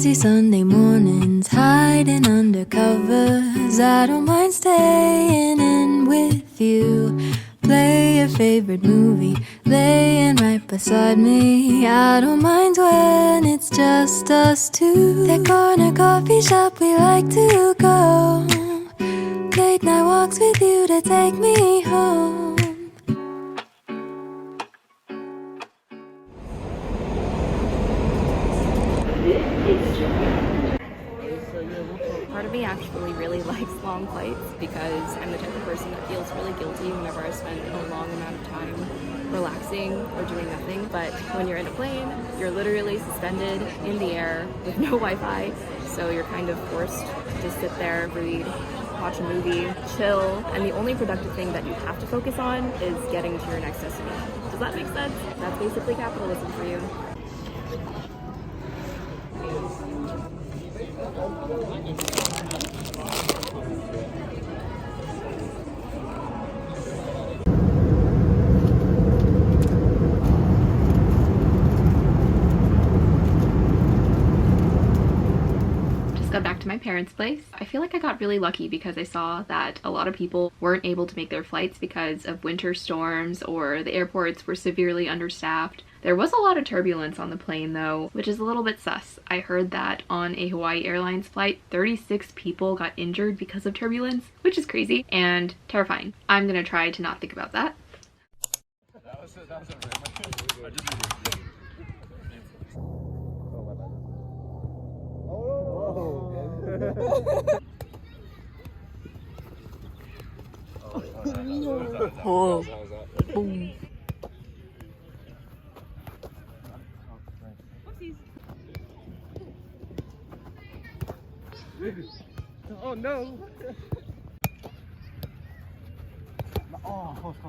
Lazy Sunday mornings, hiding under covers. I don't mind staying in with you. Play your favorite movie, laying right beside me. I don't mind when it's just us two. That corner coffee shop we like to go. Late night walks with you to take me home. Part of me actually really likes long flights because I'm the type of person that feels really guilty whenever I spend a long amount of time relaxing or doing nothing. But when you're in a plane, you're literally suspended in the air with no Wi-Fi, so you're kind of forced to sit there, read, watch a movie, chill, and the only productive thing that you have to focus on is getting to your next destination. Does that make sense? That's basically capitalism for you. Got back to my parents' place. I feel like I got really lucky because I saw that a lot of people weren't able to make their flights because of winter storms or the airports were severely understaffed. There was a lot of turbulence on the plane though, which is a little bit sus. I heard that on a Hawaii Airlines flight, 36 people got injured because of turbulence, which is crazy and terrifying. I'm gonna try to not think about that. Oh. Boom. Oh no! Oh, close.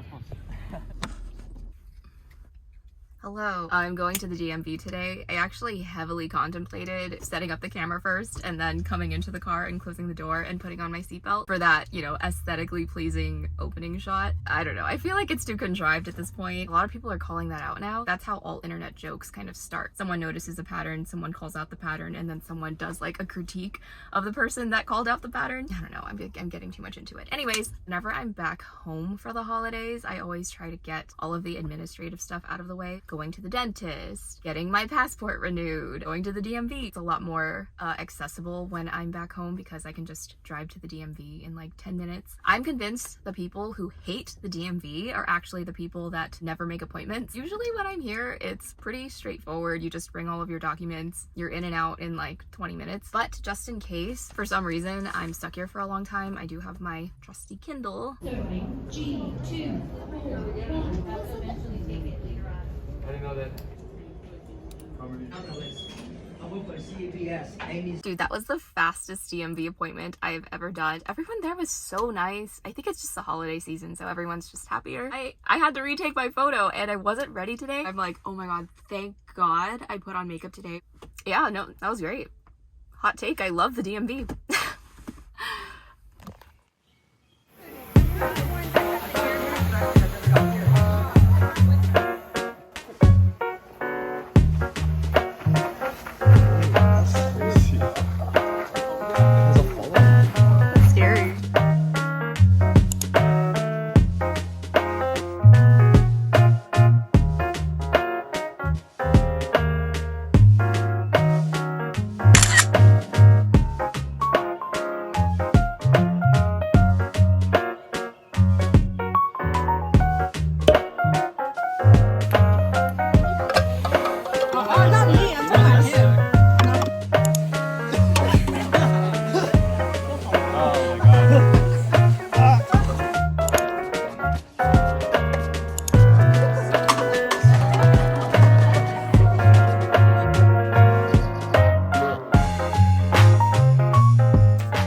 Hello, I'm going to the DMV today. I actually heavily contemplated setting up the camera first and then coming into the car and closing the door and putting on my seatbelt for that, you know, aesthetically pleasing opening shot. I don't know. I feel like it's too contrived at this point. A lot of people are calling that out now. That's how all internet jokes kind of start. Someone notices a pattern, someone calls out the pattern, and then someone does like a critique of the person that called out the pattern. I don't know. I'm getting too much into it. Anyways, whenever I'm back home for the holidays, I always try to get all of the administrative stuff out of the way. Going to the dentist, getting my passport renewed, going to the DMV. It's a lot more accessible when I'm back home because I can just drive to the DMV in like 10 minutes. I'm convinced the people who hate the DMV are actually the people that never make appointments. Usually when I'm here, it's pretty straightforward. You just bring all of your documents, you're in and out in like 20 minutes. But just in case, for some reason, I'm stuck here for a long time, I do have my trusty Kindle. G2. I didn't know that. Dude, that was the fastest DMV appointment I have ever done. Everyone there was so nice. I think it's just the holiday season, so everyone's just happier. I had to retake my photo and I wasn't ready today. I'm like, oh my god, thank god I put on makeup today. Yeah, no, that was great. Hot take, I love the DMV.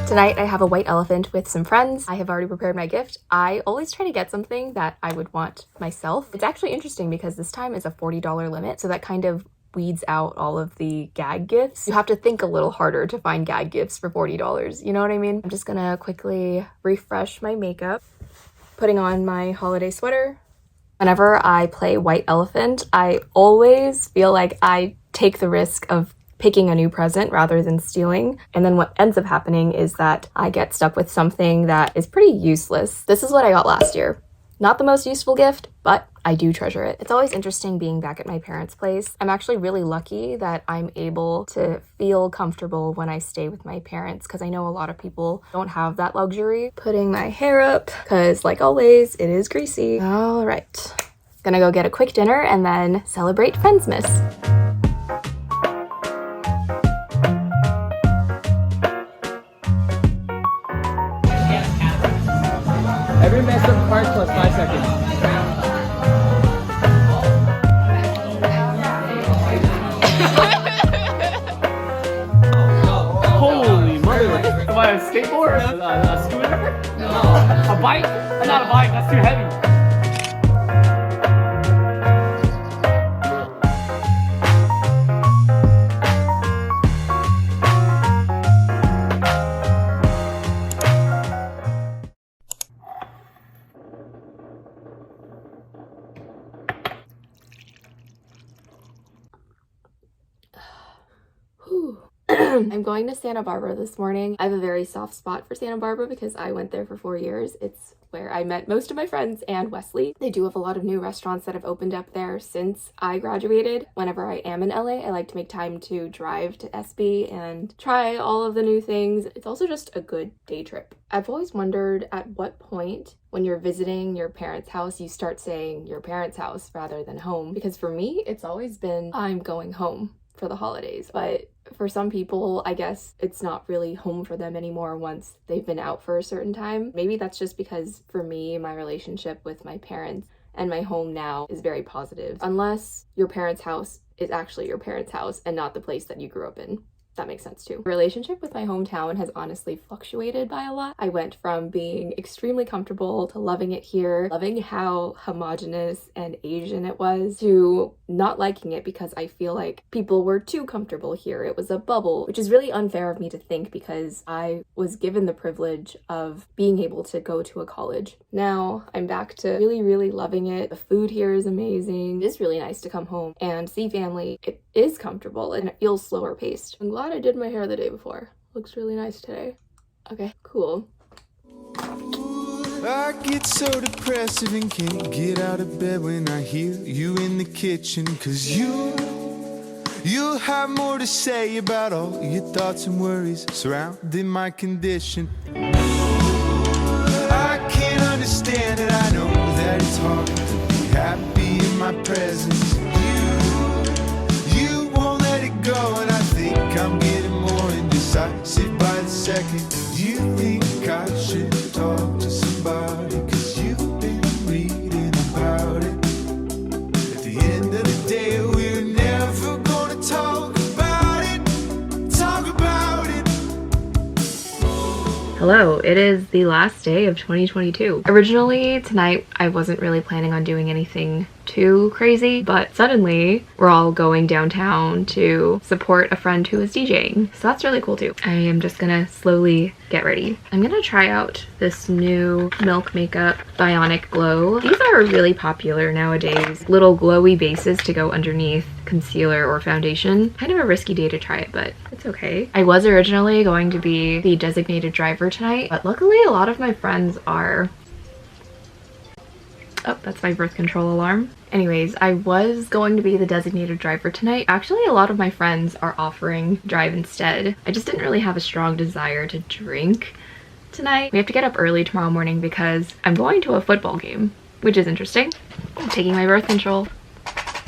Tonight I have a white elephant with some friends. I have already prepared my gift. I always try to get something that I would want myself. It's actually interesting because this time is a $40 limit, so that kind of weeds out all of the gag gifts. You have to think a little harder to find gag gifts for $40, you know what I mean? I'm just gonna quickly refresh my makeup, putting on my holiday sweater. Whenever I play white elephant, I always feel like I take the risk of picking a new present rather than stealing. And then what ends up happening is that I get stuck with something that is pretty useless. This is what I got last year. Not the most useful gift, but I do treasure it. It's always interesting being back at my parents' place. I'm actually really lucky that I'm able to feel comfortable when I stay with my parents, because I know a lot of people don't have that luxury. Putting my hair up, because like always, it is greasy. All right, gonna go get a quick dinner and then celebrate Friendsmas. Every mess up part plus 5 seconds. Holy mother! Am I a skateboard? A scooter? No. A bike? Not a bike, that's too heavy. I'm going to Santa Barbara this morning. I have a very soft spot for Santa Barbara because I went there for 4 years. It's where I met most of my friends and Wesley. They do have a lot of new restaurants that have opened up there since I graduated. Whenever I am in LA, I like to make time to drive to SB and try all of the new things. It's also just a good day trip. I've always wondered at what point when you're visiting your parents' house, you start saying your parents' house rather than home. Because for me, it's always been I'm going home for the holidays. But for some people, I guess it's not really home for them anymore once they've been out for a certain time. Maybe that's just because for me, my relationship with my parents and my home now is very positive. Unless your parents' house is actually your parents' house and not the place that you grew up in. That makes sense too. Relationship with my hometown has honestly fluctuated by a lot. I went from being extremely comfortable to loving it here, loving how homogenous and Asian it was, to not liking it because I feel like people were too comfortable here. It was a bubble, which is really unfair of me to think because I was given the privilege of being able to go to a college. Now I'm back to really, really loving it. The food here is amazing. It is really nice to come home and see family. It is comfortable and it feels slower paced. I'm glad I did my hair the day before. Looks really nice today. Okay, cool. I get so depressive and can't get out of bed when I hear you in the kitchen. Cause you'll have more to say about all your thoughts and worries surrounding my condition. I can't understand it, I know that it's hard to be happy in my presence. You won't let it go, and I think I'm getting more indecisive by the second. You think I should talk to somebody, cause you've been reading about it. At the end of the day, we're never gonna talk about it. Hello, it is the last day of 2022. Originally, tonight I wasn't really planning on doing anything too crazy, but suddenly we're all going downtown to support a friend who is DJing. So that's really cool too. I am just gonna slowly get ready. I'm gonna try out this new Milk Makeup Bionic Glow. These are really popular nowadays. Little glowy bases to go underneath concealer or foundation. Kind of a risky day to try it, but it's okay. I was originally going to be the designated driver tonight, but luckily a lot of my friends are... Oh, that's my birth control alarm. Anyways, I was going to be the designated driver tonight. Actually, a lot of my friends are offering drive instead. I just didn't really have a strong desire to drink tonight. We have to get up early tomorrow morning because I'm going to a football game, which is interesting. I'm taking my birth control.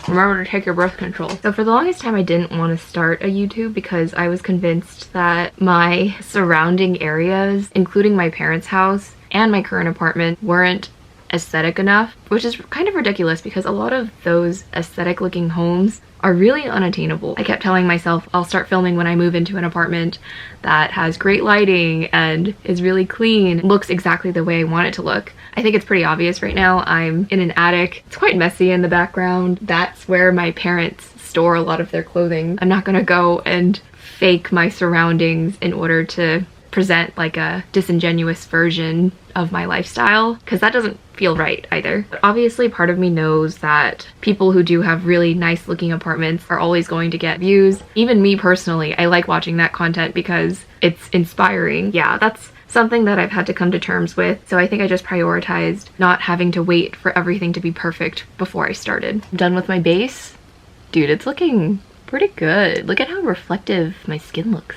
Remember to take your birth control. So for the longest time, I didn't want to start a YouTube because I was convinced that my surrounding areas, including my parents' house and my current apartment, weren't aesthetic enough, which is kind of ridiculous because a lot of those aesthetic looking homes are really unattainable. I kept telling myself I'll start filming when I move into an apartment that has great lighting and is really clean, looks exactly the way I want it to look. I think it's pretty obvious right now. I'm in an attic. It's quite messy in the background. That's where my parents store a lot of their clothing. I'm not gonna go and fake my surroundings in order to present like a disingenuous version of my lifestyle, because that doesn't feel right either. But obviously part of me knows that people who do have really nice looking apartments are always going to get views. Even me personally, I like watching that content because it's inspiring. Yeah, that's something that I've had to come to terms with. So I think I just prioritized not having to wait for everything to be perfect before I started. I'm done with my base. Dude, it's looking pretty good. Look at how reflective my skin looks.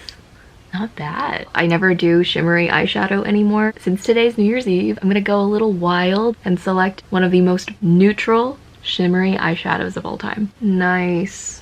Not bad. I never do shimmery eyeshadow anymore. Since today's New Year's Eve, I'm gonna go a little wild and select one of the most neutral shimmery eyeshadows of all time. Nice.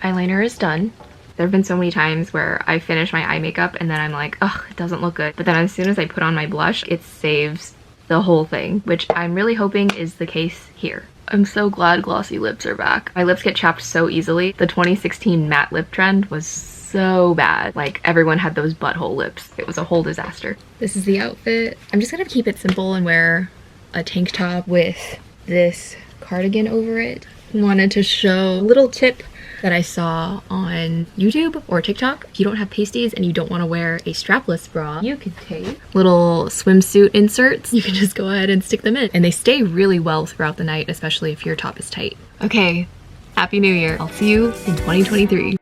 Eyeliner is done. There have been so many times where I finish my eye makeup and then I'm like, ugh, it doesn't look good. But then as soon as I put on my blush, it saves the whole thing, which I'm really hoping is the case here. I'm so glad glossy lips are back. My lips get chapped so easily. The 2016 matte lip trend was so bad. Like, everyone had those butthole lips. It was a whole disaster. This is the outfit. I'm just gonna keep it simple and wear a tank top with this cardigan over it. Wanted to show a little tip that I saw on YouTube or TikTok. If you don't have pasties and you don't want to wear a strapless bra, you can take little swimsuit inserts. You can just go ahead and stick them in, and they stay really well throughout the night, especially if your top is tight. Okay, Happy New Year. I'll see you in 2023.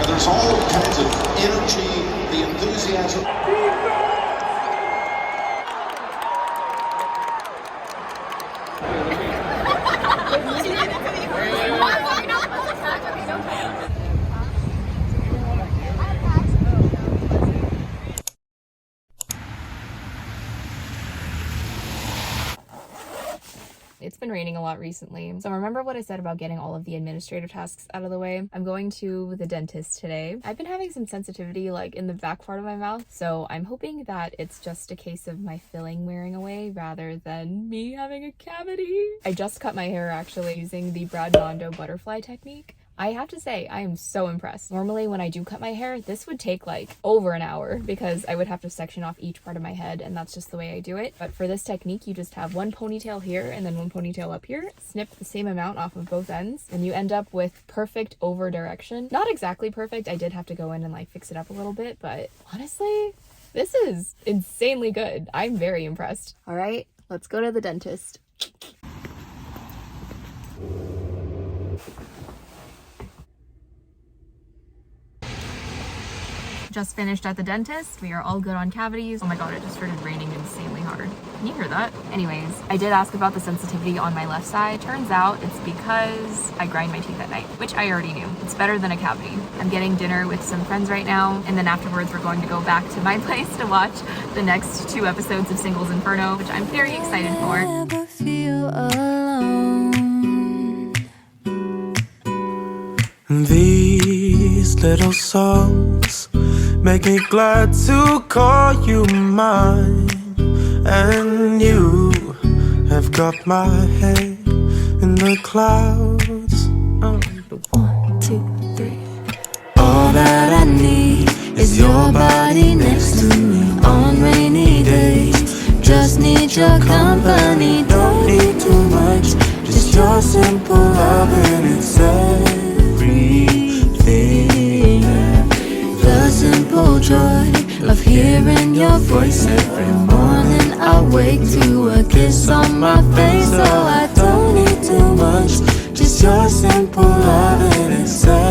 There's all kinds of energy, the enthusiasm. It's been raining a lot recently, so remember what I said about getting all of the administrative tasks out of the way? I'm going to the dentist today. I've been having some sensitivity like in the back part of my mouth, so I'm hoping that it's just a case of my filling wearing away rather than me having a cavity. I just cut my hair actually using the Brad Mondo butterfly technique. I have to say, I am so impressed. Normally when I do cut my hair, this would take like over an hour because I would have to section off each part of my head, and that's just the way I do it. But for this technique, you just have one ponytail here and then one ponytail up here, snip the same amount off of both ends, and you end up with perfect over direction. Not exactly perfect, I did have to go in and like fix it up a little bit, but honestly, this is insanely good. I'm very impressed. All right, let's go to the dentist. Just finished at the dentist. We are all good on cavities. Oh my god, it just started raining insanely hard. Can you hear that? Anyways, I did ask about the sensitivity on my left side. Turns out it's because I grind my teeth at night, which I already knew. It's better than a cavity. I'm getting dinner with some friends right now, and then afterwards we're going to go back to my place to watch the next 2 episodes of Singles Inferno, which I'm very excited for. Never feel alone. These little songs make me glad to call you mine, and you have got my head in the clouds. 1, 2, 3. All that I need is your body next to me on rainy days. Just need your company, don't need too much. Just your simple love and it's everything. The simple joy of hearing your voice every morning. I wake to a kiss on my face, so I don't need too much. Just your simple love and it's everything.